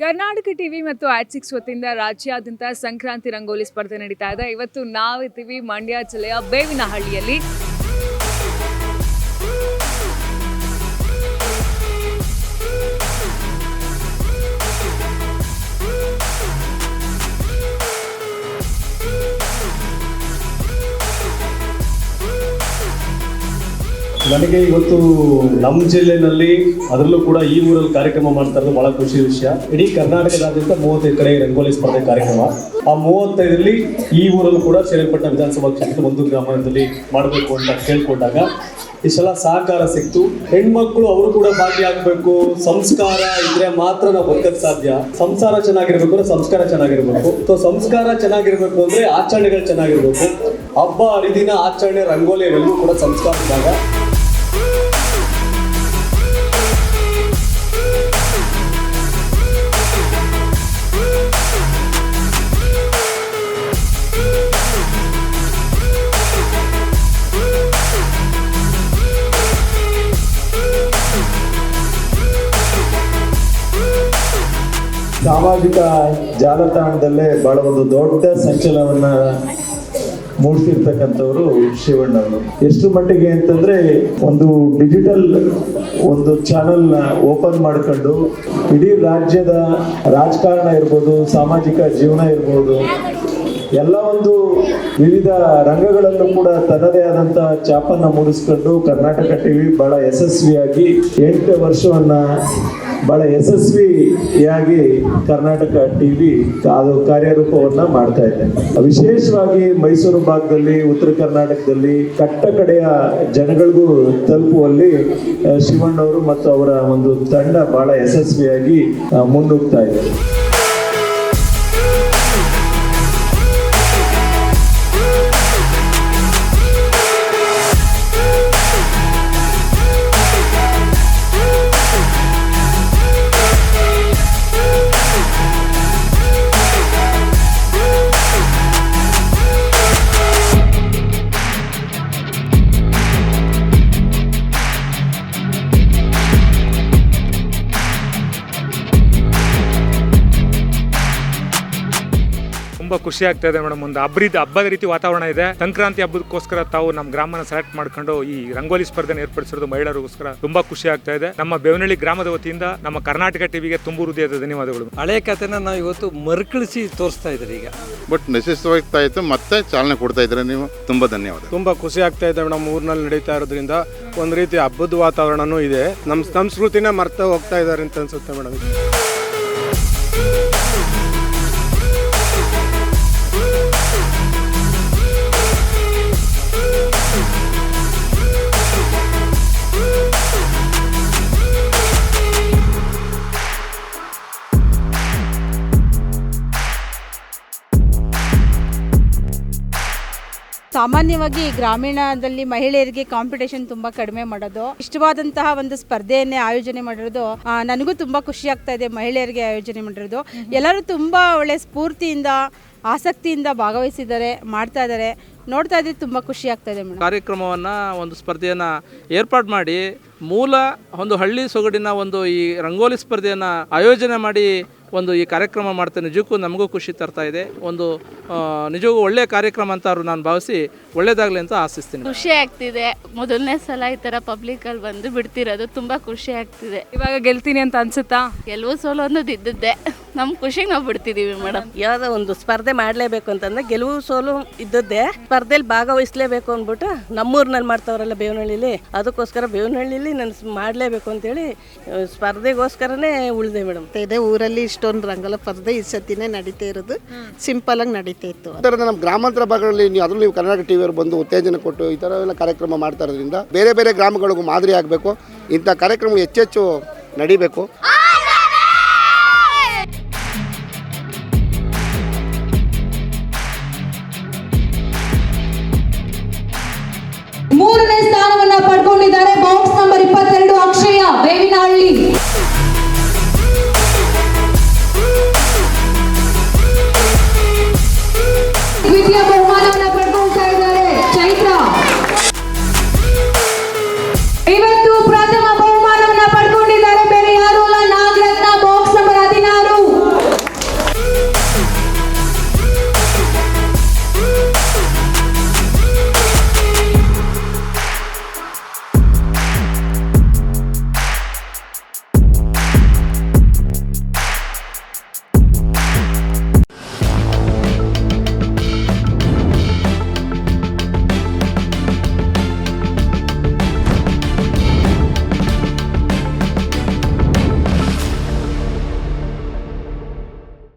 Karnataka TV ಮತ್ತು ಆಟ್6 ವತಿಯಿಂದ ರಾಜ್ಯಾದ್ಯಂತ ಸಂಕ್ರಾಂತಿ ರಂಗೋಲಿ ಸ್ಪರ್ಧೆ ನಡೀತಾ ಇದೆ. ಇವತ್ತು ನಾವಿದ್ದೀವಿ ಮಂಡ್ಯ ಜಿಲ್ಲೆಯ ಬೇವಿನಹಳ್ಳಿಯಲ್ಲಿ. ನನಗೆ ಇವತ್ತು ನಮ್ಮ ಜಿಲ್ಲೆಯಲ್ಲಿ ಅದರಲ್ಲೂ ಕೂಡ ಈ ಊರಲ್ಲಿ ಕಾರ್ಯಕ್ರಮ ಮಾಡ್ತಾ ಇರೋದು ಬಹಳ ಖುಷಿ ವಿಷಯ. ಇಡೀ ಕರ್ನಾಟಕದಾದ್ಯಂತ 35 ಕಡೆ ರಂಗೋಲಿ ಸ್ಪರ್ಧೆ ಕಾರ್ಯಕ್ರಮ. ಆ 35ರಲ್ಲಿ ಈ ಊರಲ್ಲೂ ಕೂಡ ಶ್ರೀರಂಗಪಟ್ಟಣ ವಿಧಾನಸಭಾ ಕ್ಷೇತ್ರದ ಒಂದು ಗ್ರಾಮದಲ್ಲಿ ಮಾಡಬೇಕು ಅಂತ ಕೇಳ್ಕೊಂಡಾಗ ಇಷ್ಟೆಲ್ಲ ಸಹಕಾರ ಸಿಕ್ತು. ಹೆಣ್ಮಕ್ಳು ಅವರು ಕೂಡ ಭಾಗಿಯಾಗಬೇಕು. ಸಂಸ್ಕಾರ ಇದ್ರೆ ಮಾತ್ರ ನಾವು ಬದುಕಕ್ಕೆ ಸಾಧ್ಯ. ಸಂಸಾರ ಚೆನ್ನಾಗಿರ್ಬೇಕು ಅಂದ್ರೆ ಸಂಸ್ಕಾರ ಚೆನ್ನಾಗಿರ್ಬೇಕು. ಸೊ ಸಂಸ್ಕಾರ ಚೆನ್ನಾಗಿರ್ಬೇಕು ಅಂದ್ರೆ ಆಚರಣೆಗಳು ಚೆನ್ನಾಗಿರ್ಬೇಕು. ಹಬ್ಬ ಹರಿದಿನ ಆಚರಣೆ ರಂಗೋಲಿ ಇವೆಲ್ಲವೂ ಕೂಡ ಸಂಸ್ಕಾರ ಭಾಗ. ಸಾಮಾಜಿಕ ಜಾಲತಾಣದಲ್ಲೇ ಬಹಳ ಒಂದು ದೊಡ್ಡ ಸಂಚಲನವನ್ನ ಮೂಡಿಸಿರ್ತಕ್ಕಂಥವ್ರು ಶಿವಣ್ಣವರು. ಎಷ್ಟು ಮಟ್ಟಿಗೆ ಅಂತಂದ್ರೆ ಒಂದು ಡಿಜಿಟಲ್ ಒಂದು ಚಾನೆಲ್ ಓಪನ್ ಮಾಡ್ಕೊಂಡು ಇಡೀ ರಾಜ್ಯದ ರಾಜಕಾರಣ ಇರ್ಬೋದು, ಸಾಮಾಜಿಕ ಜೀವನ ಇರ್ಬೋದು, ಎಲ್ಲ ಒಂದು ವಿವಿಧ ರಂಗಗಳಲ್ಲೂ ಕೂಡ ತನ್ನದೇ ಆದಂತ ಛಾಪನ್ನ ಮೂಡಿಸ್ಕೊಂಡು ಕರ್ನಾಟಕ ಟಿವಿ ಬಹಳ ಯಶಸ್ವಿಯಾಗಿ 8 ವರ್ಷವನ್ನ ಬಹಳ ಯಶಸ್ವಿಯಾಗಿ ಕರ್ನಾಟಕ ಟಿವಿ ಅದು ಕಾರ್ಯರೂಪವನ್ನ ಮಾಡ್ತಾ ಇದೆ. ವಿಶೇಷವಾಗಿ ಮೈಸೂರು ಭಾಗದಲ್ಲಿ, ಉತ್ತರ ಕರ್ನಾಟಕದಲ್ಲಿ ಕಟ್ಟ ಕಡೆಯ ಜನಗಳಿಗೂ ತಲುಪುವಲ್ಲಿ ಶಿವಣ್ಣವರು ಮತ್ತು ಅವರ ಒಂದು ತಂಡ ಬಹಳ ಯಶಸ್ವಿಯಾಗಿ ಮುನ್ನುಗ್ತಾ ಇದೆ. ತುಂಬ ಖುಷಿ ಆಗ್ತಾ ಇದೆ ಮೇಡಮ್. ಒಂದು ಹಬ್ಬದ ರೀತಿ ವಾತಾವರಣ ಇದೆ. ಸಂಕ್ರಾಂತಿ ಹಬ್ಬದಕ್ಕೋಸ್ಕರ ತಾವು ನಮ್ಮ ಗ್ರಾಮನ ಸೆಲೆಕ್ಟ್ ಮಾಡ್ಕೊಂಡು ಈ ರಂಗೋಲಿ ಸ್ಪರ್ಧೆನ ಏರ್ಪಡಿಸಿರೋದು ಮಹಿಳೆಯರಿಗೋಸ್ಕರ ತುಂಬಾ ಖುಷಿ ಆಗ್ತಾ ಇದೆ. ನಮ್ಮ ಬೇವನಹಳ್ಳಿ ಗ್ರಾಮದ ವತಿಯಿಂದ ನಮ್ಮ ಕರ್ನಾಟಕ ಟಿವಿಗೆ ತುಂಬು ಹೃದಯದ ಧನ್ಯವಾದಗಳು. ಹಳೆ ಕಥೆನ ನಾವು ಇವತ್ತು ಮರುಕಳಿಸಿ ತೋರಿಸ್ತಾ ಇದ್ದೀರಿ ಈಗ. ಬಟ್ ನೆಸೆಸವಾಗ್ತಾ ಇತ್ತು, ಮತ್ತೆ ಚಾಲನೆ ಕೊಡ್ತಾ ಇದ್ರೆ ನೀವು ತುಂಬಾ ಧನ್ಯವಾದ. ತುಂಬಾ ಖುಷಿ ಆಗ್ತಾ ಇದೆ ಮೇಡಮ್. ಊರಿನಲ್ಲಿ ನಡೀತಾ ಇರೋದ್ರಿಂದ ಒಂದು ರೀತಿ ಹಬ್ಬದ ವಾತಾವರಣನೂ ಇದೆ. ನಮ್ಮ ಸಂಸ್ಕೃತಿನ ಮರ್ತಾ ಹೋಗ್ತಾ ಇದ್ದಾರೆ ಅಂತ ಅನ್ಸುತ್ತೆ ಮೇಡಮ್. ಸಾಮಾನ್ಯವಾಗಿ ಗ್ರಾಮೀಣದಲ್ಲಿ ಮಹಿಳೆಯರಿಗೆ ಕಾಂಪಿಟೇಷನ್ ತುಂಬಾ ಕಡಿಮೆ ಮಾಡೋದು, ಇಷ್ಟವಾದಂತಹ ಒಂದು ಸ್ಪರ್ಧೆಯನ್ನೇ ಆಯೋಜನೆ ಮಾಡಿರೋದು ನನಗೂ ತುಂಬಾ ಖುಷಿ ಆಗ್ತಾ ಇದೆ. ಮಹಿಳೆಯರಿಗೆ ಆಯೋಜನೆ ಮಾಡಿರೋದು ಎಲ್ಲರೂ ತುಂಬಾ ಒಳ್ಳೆ ಸ್ಫೂರ್ತಿಯಿಂದ ಆಸಕ್ತಿಯಿಂದ ಭಾಗವಹಿಸಿದ್ದಾರೆ, ಮಾಡ್ತಾ ಇದ್ದಾರೆ. ನೋಡ್ತಾ ಇದ್ರೆ ತುಂಬಾ ಖುಷಿ ಆಗ್ತಾ ಇದೆ ಮೇಡಮ್. ಕಾರ್ಯಕ್ರಮವನ್ನ ಒಂದು ಸ್ಪರ್ಧೆಯನ್ನ ಏರ್ಪಾಡು ಮಾಡಿ ಮೂಲ ಒಂದು ಹಳ್ಳಿ ಸೊಗಡಿನ ಒಂದು ಈ ರಂಗೋಲಿ ಸ್ಪರ್ಧೆಯನ್ನ ಆಯೋಜನೆ ಮಾಡಿ ಒಂದು ಈ ಕಾರ್ಯಕ್ರಮ ಮಾಡ್ತಾ ನಿಜಕ್ಕೂ ನಮಗೂ ಖುಷಿ ತರ್ತಾ ಇದೆ. ಒಂದು ನಿಜಕ್ಕೂ ಒಳ್ಳೆಯ ಕಾರ್ಯಕ್ರಮ ಅಂತ ನಾನು ಭಾವಿಸಿ ಒಳ್ಳೇದಾಗಲಿ ಅಂತ ಆಶಿಸ್ತೀನಿ. ಖುಷಿ ಆಗ್ತಿದೆ. ಮೊದಲನೇ ಸಲ ಈ ಥರ ಪಬ್ಲಿಕಲ್ಲಿ ಬಂದು ಬಿಡ್ತಿರೋದು ತುಂಬ ಖುಷಿ ಆಗ್ತಿದೆ. ಇವಾಗ ಗೆಲ್ತೀನಿ ಅಂತ ಅನ್ಸುತ್ತಾ? ಗೆಲುವು ಸೋಲು ಅನ್ನೋದು ಇದ್ದದ್ದೇ. ನಮ್ಮ ಖುಷಿಗೆ ನಾವು ಬಿಡ್ತಿದ್ದೀವಿ ಮೇಡಮ್. ಯಾವುದೋ ಒಂದು ಸ್ಪರ್ಧೆ ಮಾಡಲೇಬೇಕು ಅಂತಂದ್ರೆ ಗೆಲುವು ಸೋಲು ಇದ್ದದ್ದೇ. ಸ್ಪರ್ಧೆಯಲ್ಲಿ ಭಾಗವಹಿಸಲೇಬೇಕು ಅಂದ್ಬಿಟ್ಟು ನಮ್ಮೂರಿನಲ್ಲಿ ಮಾಡ್ತಾವ್ರಲ್ಲ ಬೇವನಹಳ್ಳಿಲಿ, ಅದಕ್ಕೋಸ್ಕರ ಬೇವನಹಳ್ಳಿಲಿ ನಾನು ಮಾಡಲೇಬೇಕು ಅಂತೇಳಿ ಸ್ಪರ್ಧೆಗೋಸ್ಕರನೇ ಉಳಿದೆ ಮೇಡಮ್. ಇದೇ ಊರಲ್ಲಿ ಇಷ್ಟೊಂದು ರಂಗೋಲಿ ಸ್ಪರ್ಧೆ ಈ ಸತಿನೇ ನಡೀತಾ ಇರೋದು. ಸಿಂಪಲ್ ಆಗಿ ನಡೀತಾ ಇತ್ತು. ನಮ್ಮ ಗ್ರಾಮಾಂತರ ಭಾಗಗಳಲ್ಲಿ ಅದರಲ್ಲೂ ನೀವು ಕರ್ನಾಟಕ ಟಿವಿಯವರು ಬಂದು ಉತ್ತೇಜನ ಕೊಟ್ಟು ಈ ಥರ ಎಲ್ಲ ಕಾರ್ಯಕ್ರಮ ಮಾಡ್ತಾ ಇರೋದ್ರಿಂದ ಬೇರೆ ಬೇರೆ ಗ್ರಾಮಗಳಿಗೂ ಮಾದರಿ ಆಗಬೇಕು. ಇಂಥ ಕಾರ್ಯಕ್ರಮ ಹೆಚ್ಚೆಚ್ಚು ನಡಿಬೇಕು. ಮೂರು